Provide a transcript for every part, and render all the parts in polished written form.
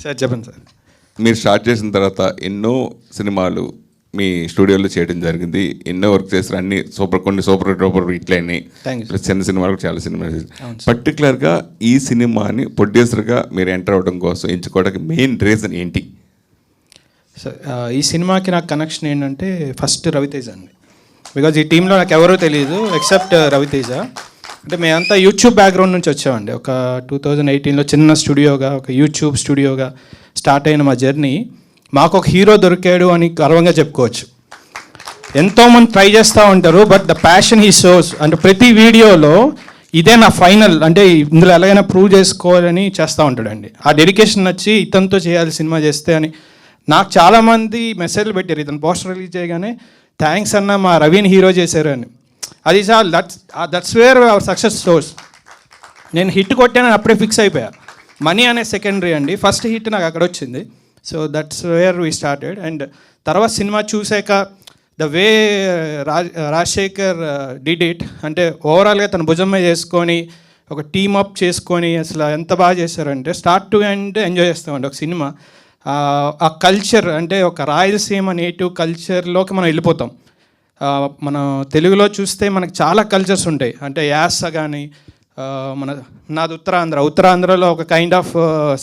Sir చెప్పండి sir. మీరు start చేసిన తర్వాత ఎన్నో సినిమాలు మీ స్టూడియోలో చేయడం జరిగింది, ఎన్నో వర్క్ చేస్తారు, అన్ని కొన్ని సూపర్ హిట్లు అయినాయి, ప్లస్ చిన్న సినిమాలకు చాలా సినిమాలు. పర్టికులర్గా ఈ సినిమాని ప్రొడ్యూసర్గా మీరు ఎంటర్ అవ్వడం కోసం ఎంచుకోవడానికి మెయిన్ రీజన్ ఏంటి? సార్ ఈ సినిమాకి నాకు కనెక్షన్ ఏంటంటే ఫస్ట్ రవితేజ అండి. బికాజ్ ఈ టీంలో నాకు ఎవరూ తెలియదు ఎక్సెప్ట్ రవితేజ. అంటే మేమంతా యూట్యూబ్ బ్యాక్గ్రౌండ్ నుంచి వచ్చామండి. ఒక 2018లో చిన్న స్టూడియోగా, ఒక యూట్యూబ్ స్టూడియోగా స్టార్ట్ అయిన మా జర్నీ మాకు ఒక హీరో దొరికాడు అని గర్వంగా చెప్పుకోవచ్చు. ఎంతోమంది ట్రై చేస్తూ ఉంటారు, but the passion he shows. అంటే ప్రతి వీడియోలో ఇదే నా ఫైనల్, అంటే ఇందులో ఎలాగైనా ప్రూవ్ చేసుకోవాలని చేస్తూ ఉంటాడండి. ఆ డెడికేషన్ నచ్చి ఇతనితో చేయాలి సినిమా చేస్తే అని నాకు చాలామంది మెసేజ్లు పెట్టారు. ఇతను పోస్టర్ రిలీజ్ చేయగానే థ్యాంక్స్ అన్న, మా రవిని హీరో చేశారు అని. అది చాలు, that's where our success stores. నేను హిట్ కొట్టానని అప్పుడే ఫిక్స్ అయిపోయా. మనీ అనే సెకండరీ అండి, ఫస్ట్ హిట్ నాకు అక్కడ వచ్చింది. So that's where we started. And తర్వాత సినిమా చూసాక the way Rajasekhar did it, అంటే ఓవరాల్గా తన భుజం మీద చేసుకొని ఒక టీమ్ అప్ చేసుకొని అసలు ఎంత బాగా చేశారంటే స్టార్ట్ టు ఎండ్ ఎంజాయ్ చేస్తామండి ఒక సినిమా. ఆ కల్చర్ అంటే ఒక రాయలసీమ నేటివ్ కల్చర్లోకి మనం వెళ్ళిపోతాం. మన తెలుగులో చూస్తే మనకు చాలా కల్చర్స్ ఉంటాయి, అంటే యాస కానీ, నాది ఉత్తరాంధ్రలో ఒక కైండ్ ఆఫ్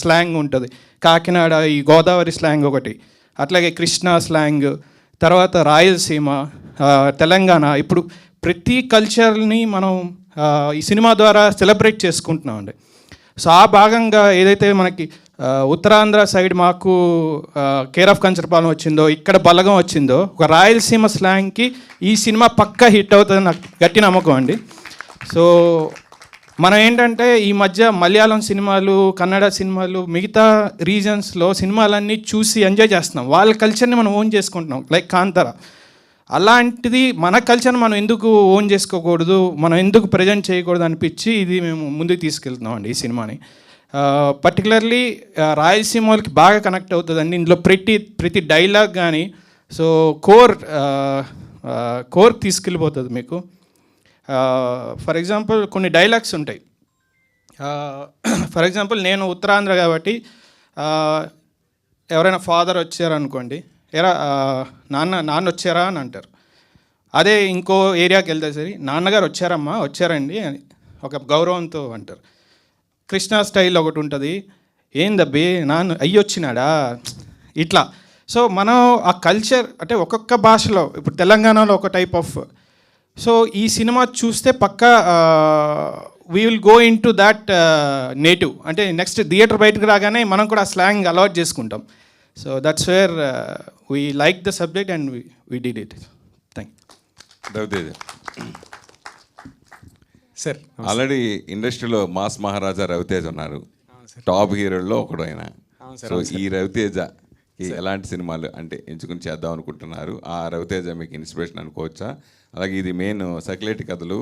స్లాంగ్ ఉంటుంది. కాకినాడ ఈ గోదావరి స్లాంగ్ ఒకటి, అట్లాగే కృష్ణా స్లాంగ్, తర్వాత రాయలసీమ, తెలంగాణ. ఇప్పుడు ప్రతి కల్చర్ని మనం ఈ సినిమా ద్వారా సెలబ్రేట్ చేసుకుంటున్నామండి. సో ఆ భాగంగా ఏదైతే మనకి ఉత్తరాంధ్ర సైడ్ మాకు కేర్ ఆఫ్ కంచరపాలెం వచ్చిందో, ఇక్కడ బలగం వచ్చిందో, ఒక రాయలసీమ స్లాంగ్కి ఈ సినిమా పక్కా హిట్ అవుతుంది నాకు గట్టి నమ్మకం అండి. సో మనం ఏంటంటే ఈ మధ్య మలయాళం సినిమాలు, కన్నడ సినిమాలు, మిగతా రీజన్స్లో సినిమాలన్నీ చూసి ఎంజాయ్ చేస్తున్నాం, వాళ్ళ కల్చర్ని మనం ఓన్ చేసుకుంటున్నాం. లైక్ కాంతార, అలాంటిది మన కల్చర్ని మనం ఎందుకు ఓన్ చేసుకోకూడదు, మనం ఎందుకు ప్రజెంట్ చేయకూడదు అనిపించి ఇది మేము ముందుకు తీసుకెళ్తున్నాం అండి ఈ సినిమాని. పర్టికులర్లీ రాయలసీమ వాళ్ళకి బాగా కనెక్ట్ అవుతుందండి. ఇందులో ప్రతి డైలాగ్ కానీ సో కోర్ తీసుకెళ్ళిపోతుంది మీకు. ఫర్ ఎగ్జాంపుల్ కొన్ని డైలాగ్స్ ఉంటాయి. ఫర్ ఎగ్జాంపుల్ నేను ఉత్తరాంధ్ర కాబట్టి ఎవరైనా ఫాదర్ వచ్చారనుకోండి, నాన్న వచ్చారా అని అంటారు. అదే ఇంకో ఏరియాకి వెళ్తే సరే నాన్నగారు వచ్చారమ్మా, వచ్చారండి అని ఒక గౌరవంతో అంటారు. కృష్ణా స్టైల్ ఒకటి ఉంటుంది, ఏందబ్బి నాన్న అయ్యొచ్చినాడా, ఇట్లా. సో మనం ఆ కల్చర్ అంటే ఒక్కొక్క భాషలో, ఇప్పుడు తెలంగాణలో ఒక టైప్ ఆఫ్. సో ఈ సినిమా చూస్తే పక్కా we will go into that native. అంటే నెక్స్ట్ థియేటర్ బయటకు రాగానే మనం కూడా ఆ స్లాంగ్ అలవాట్ చేసుకుంటాం. So that's where we like the subject and we did it. Thank you. Sir already ఇండస్ట్రీలో మాస్ మహారాజా రవితేజ ఉన్నారు, టాప్ హీరోల్లో ఒకడు ఆయన. సో ఈ రవితేజ ఎలాంటి సినిమాలు అంటే ఎంచుకుని చేద్దాం అనుకుంటున్నారు? ఆ రవితేజ మీకు ఇన్స్పిరేషన్ అనుకోవచ్చా? అలాగే ఇది మెయిన్ సర్క్యులేట్ కథలు,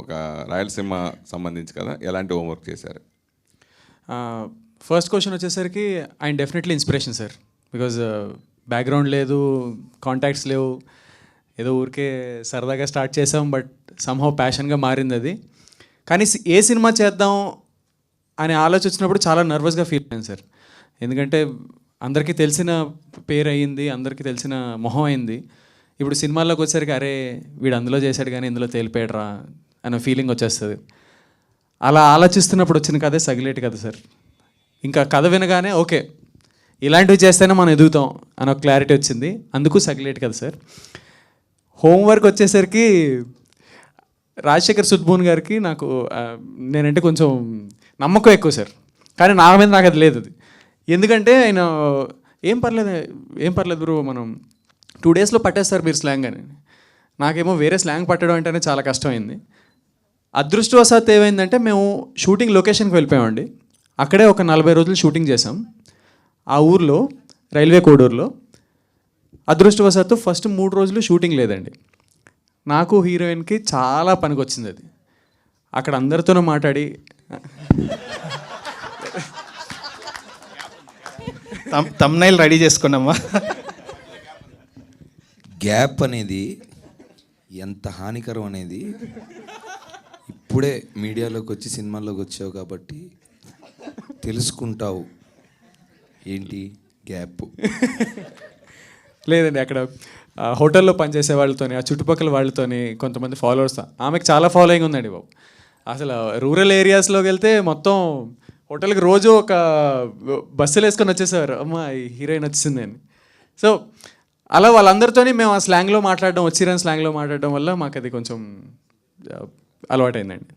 ఒక రాయలసీమ సంబంధించి కదా, ఎలాంటి హోంవర్క్ చేశారు? ఫస్ట్ క్వశ్చన్ వచ్చేసరికి ఆయన definitely inspiration sir. Because background లేదు, కాంటాక్ట్స్ లేవు, ఏదో ఊరికే సరదాగా స్టార్ట్ చేసాం, బట్ సమ్హౌ ప్యాషన్గా మారింది అది. కానీ ఏ సినిమా చేద్దాం అనే ఆలోచన వచ్చినప్పుడు చాలా నర్వస్గా ఫీల్ అయ్యాను సార్. ఎందుకంటే అందరికీ తెలిసిన పేరు అయ్యింది, అందరికీ తెలిసిన మొహం అయింది. ఇప్పుడు సినిమాల్లోకి వచ్చేసరికి అరే వీడు అందులో చేశాడు కానీ ఇందులో తేలిపోయాడురా అనే ఫీలింగ్ వచ్చేస్తుంది. అలా ఆలోచిస్తున్నప్పుడు వచ్చిన కథే సగిలేటి కథ సార్. ఇంకా కథ వినగానే ఓకే ఇలాంటివి చేస్తేనే మనం ఎదుగుతాం అని ఒక క్లారిటీ వచ్చింది, అందుకు సగిలేటి కథ సార్. హోంవర్క్ వచ్చేసరికి రాజశేఖర్ సుద్బూన్ గారికి నాకు నేనంటే కొంచెం నమ్మకం ఎక్కువ సార్, కానీ నా మీద నాకు అది లేదు. అది ఎందుకంటే ఆయన ఏం పర్లేదు బ్రో, మనం 2 డేస్లో పట్టేస్తారు మీరు స్లాంగ్ అని. నాకేమో వేరే స్లాంగ్ పట్టడం అంటేనే చాలా కష్టమైంది. అదృష్టవశాత్తు ఏమైందంటే మేము షూటింగ్ లొకేషన్కి వెళ్ళిపోయామండి. అక్కడే ఒక 40 రోజులు షూటింగ్ చేసాం ఆ ఊర్లో, రైల్వే కోడూరులో. అదృష్టవశాత్తు ఫస్ట్ 3 రోజులు షూటింగ్ లేదండి. నాకు హీరోయిన్కి చాలా పనికి వచ్చింది అది. అక్కడ అందరితోనూ మాట్లాడి తమ్నైల్ రెడీ చేసుకున్నామా. గ్యాప్ అనేది ఎంత హానికరం అనేది ఇప్పుడే మీడియాలోకి వచ్చి సినిమాల్లోకి వచ్చావు కాబట్టి తెలుసుకుంటావు. ఏంటి గ్యాప్? లేదండి, అక్కడ హోటల్లో పనిచేసే వాళ్ళతోని, ఆ చుట్టుపక్కల వాళ్ళతోని, కొంతమంది ఫాలోవర్స్, ఆమెకు చాలా ఫాలోయింగ్ ఉందండి బాబు. అసలు రూరల్ ఏరియాస్లోకి వెళ్తే మొత్తం హోటల్కి రోజు ఒక బస్సులు వేసుకొని వచ్చేసారు, అమ్మ ఈ హీరోయిన్ వచ్చింది అని. సో అలా వాళ్ళందరితోని మేము ఆ స్లాంగ్లో మాట్లాడడం, వచ్చిరని స్లాంగ్లో మాట్లాడడం వల్ల మాకు అది కొంచెం అలవాటైందండి.